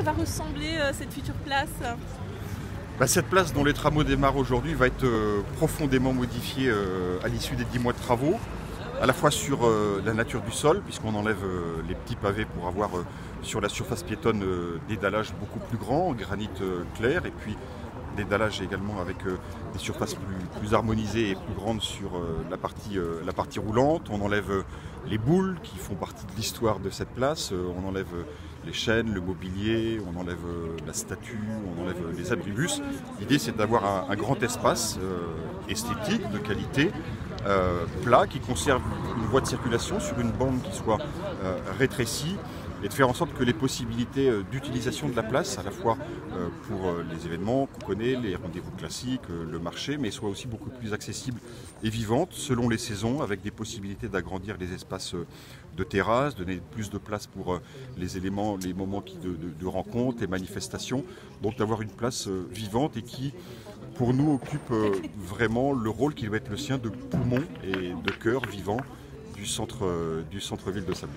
va ressembler cette future place? Cette place dont les travaux démarrent aujourd'hui va être profondément modifiée à l'issue des 10 mois de travaux, à la fois sur la nature du sol, puisqu'on enlève les petits pavés pour avoir sur la surface piétonne des dallages beaucoup plus grands, en granit clair, et puis des dallages également avec des surfaces plus harmonisées et plus grandes sur la partie roulante. On enlève les boules qui font partie de l'histoire de cette place, on enlève les chaînes, le mobilier, on enlève la statue, on enlève les abribus. L'idée c'est d'avoir un grand espace esthétique, de qualité, plat, qui conserve une voie de circulation sur une bande qui soit rétrécie, et de faire en sorte que les possibilités d'utilisation de la place, à la fois pour les événements qu'on connaît, les rendez-vous classiques, le marché, mais soient aussi beaucoup plus accessibles et vivantes selon les saisons, avec des possibilités d'agrandir les espaces de terrasse, donner plus de place pour les éléments, les moments de rencontre, les manifestations, donc d'avoir une place vivante et qui, pour nous, occupe vraiment le rôle qui doit être le sien de poumon et de cœur vivant du centre-ville de Sablé.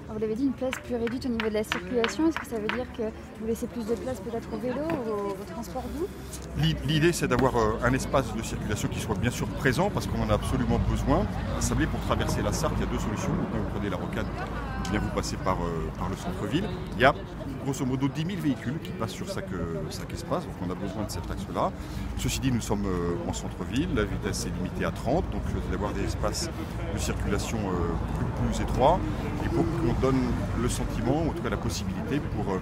Vous l'avez dit, une place plus réduite au niveau de la circulation, est-ce que ça veut dire que vous laissez plus de place peut-être au vélo ou au transport doux? L'idée c'est d'avoir un espace de circulation qui soit bien sûr présent parce qu'on en a absolument besoin. À Sablé, pour traverser la Sarthe, il y a deux solutions. Vous prenez la rocade, bien vous passez par le centre-ville. Il y a grosso modo 10 000 véhicules qui passent sur chaque espace, donc on a besoin de cet axe-là. Ceci dit, nous sommes en centre-ville, la vitesse est limitée à 30, donc d'avoir des espaces de circulation plus étroits, et pour qu'on donne le sentiment, en tout cas la possibilité pour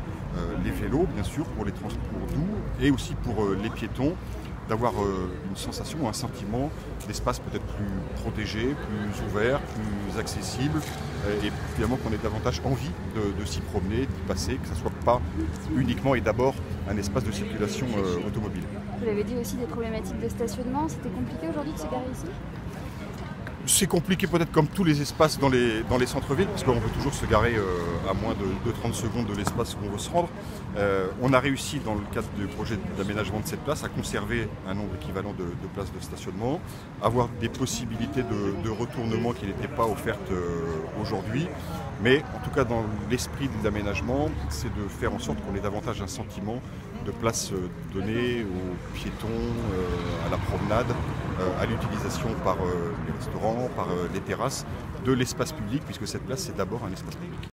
les vélos, bien sûr, pour les transports doux, et aussi pour les piétons, d'avoir une sensation, un sentiment d'espace peut-être plus protégé, plus ouvert, plus accessible, et finalement qu'on ait davantage envie de s'y promener, d'y passer, que ce ne soit pas uniquement et d'abord un espace de circulation automobile. Vous l'avez dit aussi, des problématiques de stationnement, c'était compliqué aujourd'hui de se garer ici? C'est compliqué peut-être comme tous les espaces dans les centres-villes, parce qu'on peut toujours se garer à moins de 30 secondes de l'espace où on veut se rendre. On a réussi, dans le cadre du projet d'aménagement de cette place, à conserver un nombre équivalent de places de stationnement, avoir des possibilités de retournement qui n'étaient pas offertes aujourd'hui. Mais en tout cas, dans l'esprit de l'aménagement, c'est de faire en sorte qu'on ait davantage un sentiment de place donnée aux piétons, à la promenade, à l'utilisation par les restaurants, par les terrasses de l'espace public, puisque cette place c'est d'abord un espace public.